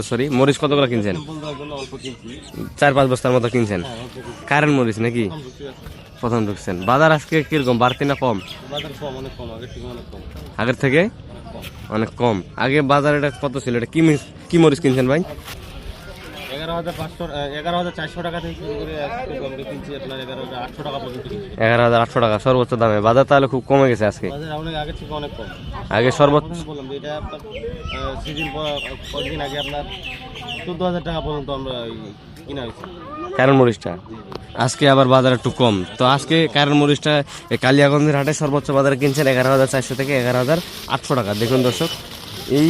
Sorry, মরিচ কত করে কিনছেন? 4-5 বস্তার মতো কিনছেন। কারেন্ট মরিচ নাকি প্রথম ঢুকছেন? বাজার আজকে কিরকম, বাড়তি না কম? আগের থেকে অনেক কম। আগে বাজার এটা কত ছিল? এটা কি মরিচ কিনছেন ভাই? 11,400 টাকা থেকে শুরু করে আমরা কিনছি আপনার 11,800 টাকা পর্যন্ত। 11,800 টাকা সর্বোচ্চ দামে বাজার, তাহলে খুব কমে গেছে আজকে। অনেক আগে থেকে অনেক কম। আগে সর্বোচ্চ বললাম যে এটা আপনার সিজন কয়েকদিন আগে আপনার 14,000 টাকা পর্যন্ত আমরা কিনা হয়েছে কারেন্ট মরিচটা। আজকে আবার বাজার একটু কম। তো আজকে কারেন্ট মরিচটা কালিয়াগঞ্জের হাটে সর্বোচ্চ বাজারে কিনছেন 11,400 থেকে 11,800 টাকা। দেখুন দর্শক, এই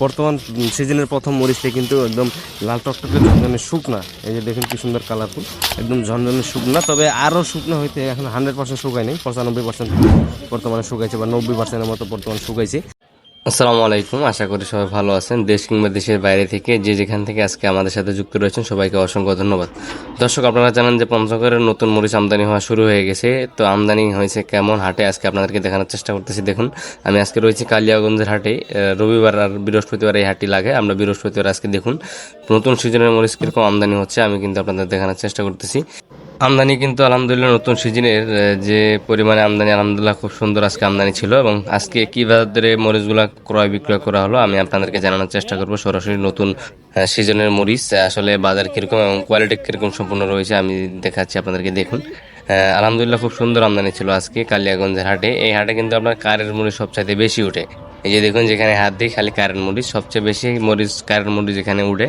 বর্তমান সিজনের প্রথম মরিচটা কিন্তু একদম লাল টকটকে ঝনঝনে শুকনা। এই যে দেখুন কি সুন্দর কালারফুল, একদম ঝনঝনে শুকনা। তবে আরও শুকনো হইতে এখন 100% শুকায় নেই, 95% বর্তমানে শুকাইছে বা 90%-এর মতো বর্তমানে শুকাইছে। আসসালামু আলাইকুম, আশা করি সবাই ভালো আছেন। দেশ কিংবা দেশের বাইরে থেকে যে যেখান থেকে আজকে আমাদের সাথে যুক্ত রয়েছেন সবাইকে অসংখ্য ধন্যবাদ। দর্শক, আপনারা জানেন যে পঞ্চগড়ের নতুন মরিচ আমদানি হওয়া শুরু হয়ে গেছে। তো আমদানি হয়েছে কেমন হাটে আজকে আপনাদেরকে দেখানোর চেষ্টা করতেছি। দেখুন, আমি আজকে রয়েছি কালিয়াগঞ্জের হাটে। রবিবার আর বৃহস্পতিবার এই হাটটি লাগে। আমরা বৃহস্পতিবার আজকে দেখুন নতুন সিজনের মরিচ কীরকম আমদানি হচ্ছে আমি কিন্তু আপনাদের দেখানোর চেষ্টা করতেছি। আমদানি কিন্তু আলহামদুলিল্লাহ নতুন সিজনের যে পরিমাণে আমদানি আলহামদুলিল্লাহ খুব সুন্দর আজকে আমদানি ছিল। এবং আজকে কী বাজারে মরিচগুলো ক্রয় বিক্রয় করা হলো আমি আপনাদেরকে জানানোর চেষ্টা করব। সরাসরি নতুন সিজনের মরিচ আসলে বাজার কীরকম এবং কোয়ালিটি কীরকম সম্পূর্ণ রয়েছে আমি দেখাচ্ছি আপনাদেরকে। দেখুন, আলহামদুলিল্লাহ খুব সুন্দর আমদানি ছিল আজকে কালিয়াগঞ্জের হাটে। এই হাটে কিন্তু আপনার কারের মরিচ সবচাইতে বেশি উঠে। এই যে দেখুন, যেখানে হাত দিই খালি কারেন্ট মরিচ, সবচেয়ে বেশি মরিচ কারেন্ট মরিচ এখানে উঠে।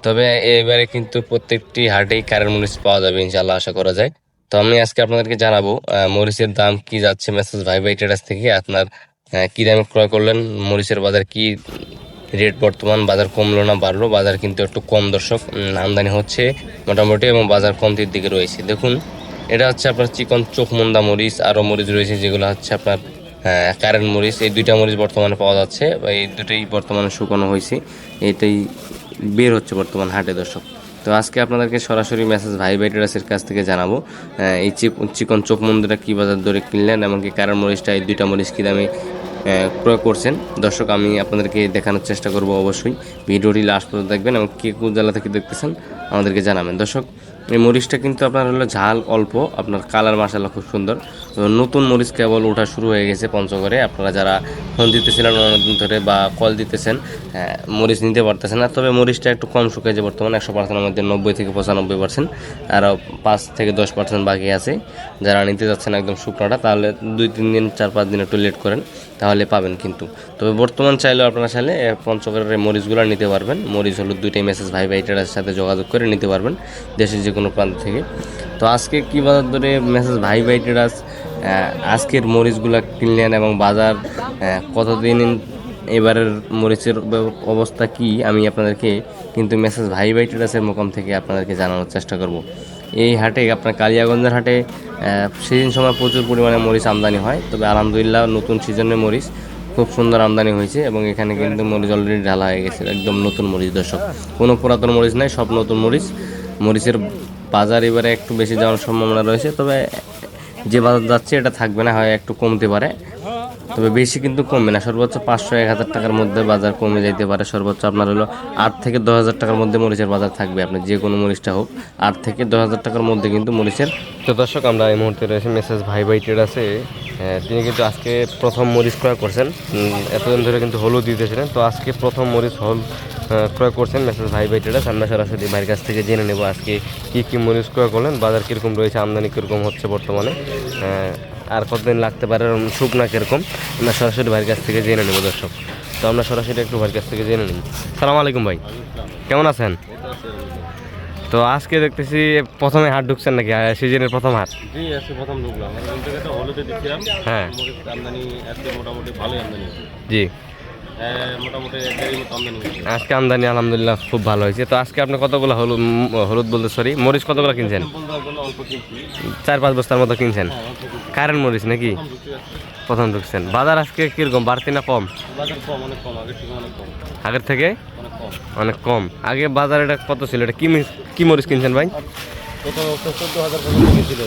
তবে এবারে কিন্তু প্রত্যেকটি হাটেই কারেন্ট মরিচ পাওয়া যাবে ইনশাল্লাহ, আশা করা যায়। তো আমি আজকে আপনাদেরকে জানাবো মরিচের দাম কি যাচ্ছে মেসেজ ভাই ভাই ট্রেডার্স থেকে। আপনার কি দামে ক্রয় করলেন, মরিচের বাজার কি রেট, বর্তমান বাজার কমলো না বাড়লো? বাজার কিন্তু একটু কম দর্শক, আমদানি হচ্ছে মোটামুটি এবং বাজার কমতির দিকে রয়েছে। দেখুন, এটা হচ্ছে আপনার চিকন চোখমুন্দা মরিচ, আরও মরিচ রয়েছে যেগুলো হচ্ছে আপনার কারেন্ট মরিচ। এই দুইটা মরিচ বর্তমানে পাওয়া যাচ্ছে, এই দুটোই বর্তমানে শুকানো হয়েছে, এটাই বের হচ্ছে বর্তমান হাটে দর্শক। তো আজকে আপনাদেরকে সরাসরি মেসেজ ভাই ভাই ট্রেডার্সের কাছ থেকে জানাবো এই চিকন চোখ মন্দিরটা কী বাজার দরে কিনলেন এবং কি কারেন্ট মরিচটা এই দুইটা মরিচ কী দামে ক্রয় করছেন। দর্শক, আমি আপনাদেরকে দেখানোর চেষ্টা করব। অবশ্যই ভিডিওটি লাস্ট পর্যন্ত দেখবেন এবং কে কোন জেলা থেকে দেখতেছেন আমাদেরকে জানাবেন। দর্শক, এই মরিচটা কিন্তু আপনার হলো ঝাল অল্প, আপনার কালার মাশাআল্লাহ খুব সুন্দর। তো নতুন মরিচ কেবল ওঠা শুরু হয়ে গেছে পঞ্চগড়ে। আপনারা যারা ফোন দিতেছিলেন অনেকদিন ধরে বা কল দিতেছেন, মরিচ নিতে পারতেছেন না। তবে মরিচটা একটু কম শুকাইছে বর্তমানে, 100%-এর মধ্যে 90 থেকে 95%, আরও 5 থেকে 10% বাকি আছে। যারা নিতে যাচ্ছেন একদম শুকনোটা, তাহলে 2-3 দিন 4-5 দিন একটু লেট করেন, তাহলে পাবেন কিন্তু। তবে বর্তমান চাইলেও আপনারা চাইলে পঞ্চগড়ের মরিচগুলো নিতে পারবেন। মরিচ হলো দুইটাই মেসেজ ভাই ভাই ট্রেডার্সের সাথে যোগাযোগ করে নিতে পারবেন দেশের যে কোনো প্রান্ত থেকে। তো আজকে কী বাজার ধরে মেসেজ ভাই ভাই ট্রেডার্স আজকের মরিচগুলো কিনলেন এবং বাজার কতদিন, এবারের মরিচের অবস্থা কি আমি আপনাদেরকে কিন্তু মেসেজ ভাই ভাই ট্রেডার্সের মোকাম থেকে আপনাদেরকে জানানোর চেষ্টা করব। এই হাটে আপনার কালিয়াগঞ্জের হাটে সিজন সময় প্রচুর পরিমাণে মরিচ আমদানি হয়। তবে আলহামদুলিল্লাহ নতুন সিজনের মরিচ খুব সুন্দর আমদানি হয়েছে এবং এখানে কিন্তু মরিচ অলরেডি ঢালা হয়ে গেছে, একদম নতুন মরিচ দর্শক, কোনো পুরাতন মরিচ নাই, সব নতুন মরিচ। মরিচের বাজার এবারে একটু বেশি যাওয়ার সম্ভাবনা রয়েছে, তবে যে বাজার যাচ্ছে এটা থাকবে না, হয় একটু কমতে পারে, তবে বেশি কিন্তু কমবে না। সর্বোচ্চ 500-1000 টাকার মধ্যে বাজার কমে যাইতে পারে। সর্বোচ্চ আপনার হলো 8 থেকে 10,000 টাকার মধ্যে মরিচের বাজার থাকবে, আপনার যে কোনো মরিচটা হোক 8 থেকে 10,000 টাকার মধ্যে কিন্তু মরিচের। তো দর্শক, আমরা এই মুহূর্তে রয়েছে মেসেজ ভাই ভাই ট্রেডার্সে। তিনি কিন্তু আজকে প্রথম মরিচ ক্রয় করছেন, এতদিন ধরে কিন্তু হলুদ দিতেছিলেন। তো আজকে প্রথম মরিচ ক্রয় করছেন মেসেজ ভাই ভাই ট্রেডার্স। আমরা সরাসরি ভাইয়ের কাছ থেকে জেনে নেব আজকে কী মরিচ ক্রয় করলেন, বাজার কীরকম রয়েছে, আমদানি কীরকম হচ্ছে বর্তমানে, আর কতদিন লাগতে পারে, শুকনা কীরকম, আমরা সরাসরি ভাইয়ের কাছ থেকে জেনে নেব দর্শক। তো আমরা সরাসরি একটু ভাইয়ের কাছ থেকে জেনে নিই। সালাম আলাইকুম ভাই, কেমন আছেন? তো আজকে দেখতেছি প্রথমে হাট ঢুকছেন নাকি, সিজনের প্রথম হাট? জি, আজকে প্রথম ঢুকলাম। হলুদে দিচ্ছিলাম, হ্যাঁ আমদানি আজকে মোটামুটি ভালোই আমদানি হয়েছে। জি, মোটামুটি আমদানি হয়েছে আজকে আমদানি আলহামদুলিল্লাহ খুব ভালো হয়েছে। তো আজকে আপনি কতগুলো হলুদ বলতে সরি মরিচ কতগুলো কিনছেন? 4-5 বস্তার মতো কিনছেন। কারেন্ট মরিচ নাকি প্রথম ঢুকছেন? বাজার আজকে কিরকম, বাড়তি না কম? বাজার কম, অনেক কম, আগের থেকে অনেক কম। আগে বাজার এটা কত ছিল? এটা কি মরিচ কিনছেন ভাই?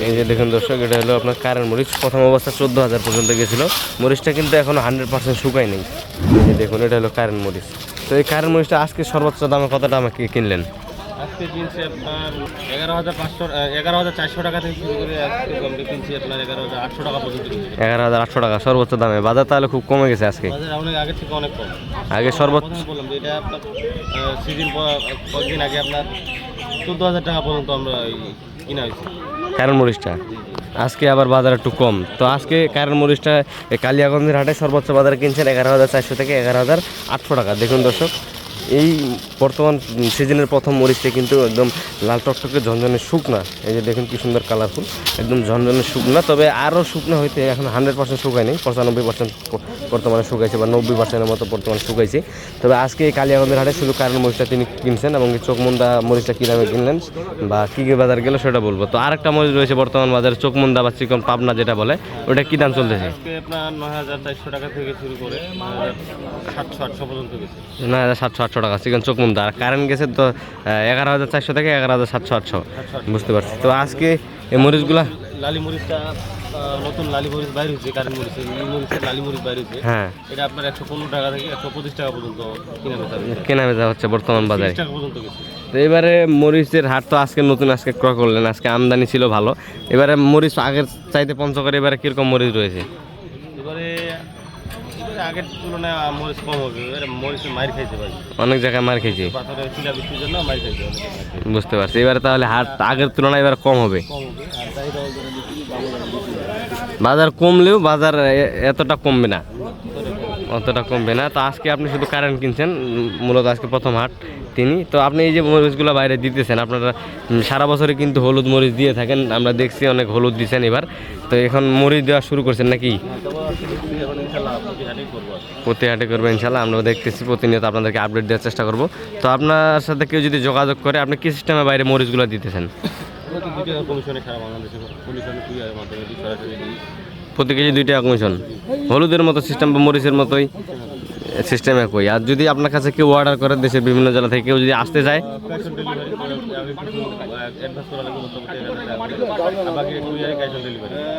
এই যে দেখুন দর্শক, এটা হলো আপনার কারেন্ট মরিচ, প্রথম অবস্থা 14,000 পর্যন্ত গেছিলো। মরিচটা কিন্তু এখনো 100% শুকায় নেই। এই যে দেখুন, এটা হলো কারেন্ট মরিচ, তো এই কারেন্ট মরিচটা আজকে সর্বোচ্চ দামে কত দামে কিনলেন? আজকে কিনছি আপনার 11,400 টাকা থেকে শুরু করে আজকে আমরা কিনছি আপনার 11,800 টাকা পর্যন্ত কিনছি। 11,800 টাকা সর্বোচ্চ দামে। বাজার তাহলে খুব কমে গেছে আজকে, বাজার অনেক আগের থেকে অনেক কম। আগে সর্বোচ্চ প্রথমে বললাম যে এটা আপনার সিজন কয়েকদিন আগে আপনার 14,000 টাকা পর্যন্ত আমরা কিনা হয়েছে কারেন্ট মরিচটা। আজকে আবার বাজার একটু কম। তো আজকে কারেন্ট মরিচটা কালিয়াগঞ্জের হাটে সর্বোচ্চ বাজারে কিনছেন 11,400 থেকে 11,800 টাকা। দেখুন দর্শক, এই বর্তমান সিজনের প্রথম মরিচটা কিন্তু একদম লাল টকটকে ঝনঝনে শুকনা। এই যে দেখুন কি সুন্দর কালারফুল, একদম ঝনঝনে শুকনা। তবে আরও শুকনো হইতে এখন 100% শুকায়নি, 95% বর্তমানে শুকাইছে বা 90%-এর মতো বর্তমানে শুকাইছে। তবে আজকে এই কালিয়াগঞ্জের হাটে শুধু কারেন্ট মরিচটা তিনি কিনছেন এবং চোখমুন্দা মরিচটা কী দামে কিনলেন বা কী কী বাজার গেল সেটা বলবো। তো আরেকটা মরিচ রয়েছে বর্তমান বাজারে, চোখমুন্দা বা চিকন পাবনা যেটা বলে, ওটা কী দাম চলতেছে? আজকে আপনার 9,400 টাকা থেকে শুরু করে 9,700-800 পর্যন্ত গেছে। 9,700-800 টাকা চিকন চোখমুন্দা। আর কারেন্ট গেছে তো 11,400 থেকে 11,700-800, বুঝতে পারছি। তো আজকে এই মরিচগুলা লালি মরিচটা নতুন লালি মরিচ বাইর হয়েছে, কারেন্ট মরিচের এই মরিচের লালি মরিচ বাইর হয়েছে। হ্যাঁ, এটা আপনার 115 টাকা থেকে 125 টাকা পর্যন্ত কেনা বেচা হচ্ছে বর্তমান বাজারে। 30 টাকা পর্যন্ত গেছে। তো এবারে মরিচের হাট তো আজকে নতুন আজকে ক্রয় করলেন, আজকে আমদানি ছিল ভালো। এবারে মরিচ আগের চাইতে পঞ্চগড়ে এবারে কীরকম মরিচ রয়েছে? এবারে আগের তুলনায় মরিচ কম হবে, এবারে মরিচের মার খাইছে ভাই, অনেক জায়গায় মার খেয়েছে, পাথরের শিলা বৃষ্টির জন্য মার খাইছে অনেক জায়গায়। বুঝতে পারছি। এবারে তাহলে হাট আগের তুলনায় এবার কম হবে। কম হবে আর চাহিদা বাজার কমলেও বাজার এতটা কমবে না, অতটা কমবে না। তো আজকে আপনি শুধু কারেন্ট কিনছেন, মূলত আজকে প্রথম হাট তিনি। তো আপনি এই যে মরিচগুলো বাইরে দিতেছেন, আপনারা সারা বছরে কিন্তু হলুদ মরিচ দিয়ে থাকেন, আমরা দেখছি অনেক হলুদ দিচ্ছেন এবার। তো এখন মরিচ দেওয়া শুরু করছেন নাকি? প্রতি হাটে করবো ইনশাল্লাহ, আমরা দেখতেছি প্রতিনিয়ত আপনাদেরকে আপডেট দেওয়ার চেষ্টা করব। তো আপনার সাথে কেউ যদি যোগাযোগ করে, আপনি কি সিস্টেমে বাইরে মরিচগুলো দিতেছেন? প্রতি কেজি 2 টাকা কমিশন, হলুদের মতো সিস্টেম বা মরিচের মতোই সিস্টেম একই। আর যদি আপনার কাছে কেউ অর্ডার করে দেশের বিভিন্ন জেলা থেকে কেউ যদি আসতে চায়,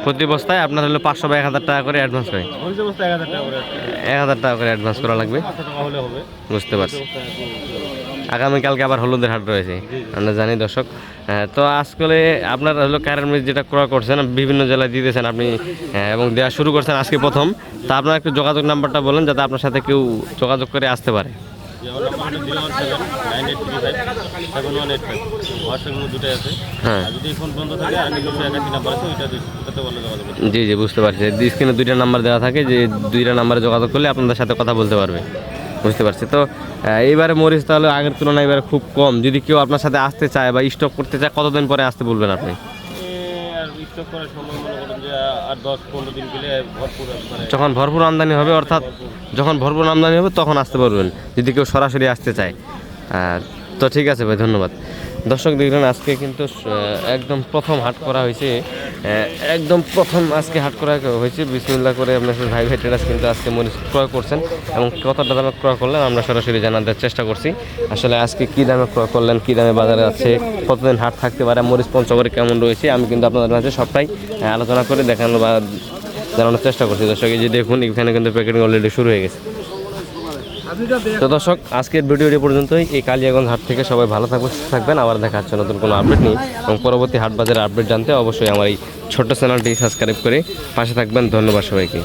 প্রতি বস্তায় আপনার হলো 500 বা 1,000 টাকা করে অ্যাডভান্স করে, 1,000 টাকা করে অ্যাডভান্স করা লাগবে, বুঝতে পারছি। আগামীকালকে আবার হলুদের হাট রয়েছে, আমরা জানি দর্শক। তো আজকে আপনার হলো কারেন্ট মরিচ যেটা ক্রয় করছেন বিভিন্ন জেলায় দিতেছেন আপনি এবং দেওয়া শুরু করছেন আজকে প্রথম। তা আপনার একটু যোগাযোগ নাম্বারটা বলেন যাতে আপনার সাথে কেউ যোগাযোগ করে আসতে পারে। হ্যাঁ, জি জি, বুঝতে পারছি। স্ক্রিনে 2টা নাম্বার দেওয়া থাকে, যে 2টা নাম্বারে যোগাযোগ করলে আপনাদের সাথে কথা বলতে পারবে, বুঝতে পারছি। তো এইবারে মরিচ তাহলে আগের তুলনায় এবারে খুব কম। যদি কেউ আপনার সাথে আসতে চায় বা স্টক করতে চায়, কতদিন পরে আসতে বলবেন আপনি? যখন ভরপুর আমদানি হবে, অর্থাৎ যখন ভরপুর আমদানি হবে তখন আসতে পারবেন, যদি কেউ সরাসরি আসতে চায়। তো ঠিক আছে ভাই, ধন্যবাদ। দর্শক দেখলেন আজকে কিন্তু একদম প্রথম হাট করা হয়েছে, একদম প্রথম আজকে হাট করা হয়েছে। বিসমিল্লাহ করে আপনার ভাই ট্রেডার্স কিন্তু আজকে মরিচ ক্রয় করছেন এবং কতটা দামে ক্রয় করলেন আমরা সরাসরি জানাতে চেষ্টা করছি। আসলে আজকে কী দামে ক্রয় করলেন, কী দামে বাজারে আছে, কতদিন হাট থাকতে পারে, মরিচ পঞ্চগড়ে কেমন রয়েছে, আমি কিন্তু আপনাদের কাছে সবটাই আলোচনা করে দেখানো বা জানানোর চেষ্টা করছি। দর্শক এই যে দেখুন, এখানে কিন্তু প্যাকেটিং অলরেডি শুরু হয়ে গেছে। তো দর্শক আজকের ভিডিওটি পর্যন্তই। এই কালিয়াগঞ্জ হাট থেকে সবাই ভালো থাকবেন, আবার দেখা হচ্ছে নতুন কোনো আপডেট নিয়ে। এবং পরবর্তী হাট বাজারের আপডেট জানতে অবশ্যই আমার এই ছোট্ট চ্যানেলটি সাবস্ক্রাইব করে পাশে থাকবেন। ধন্যবাদ সবাইকে।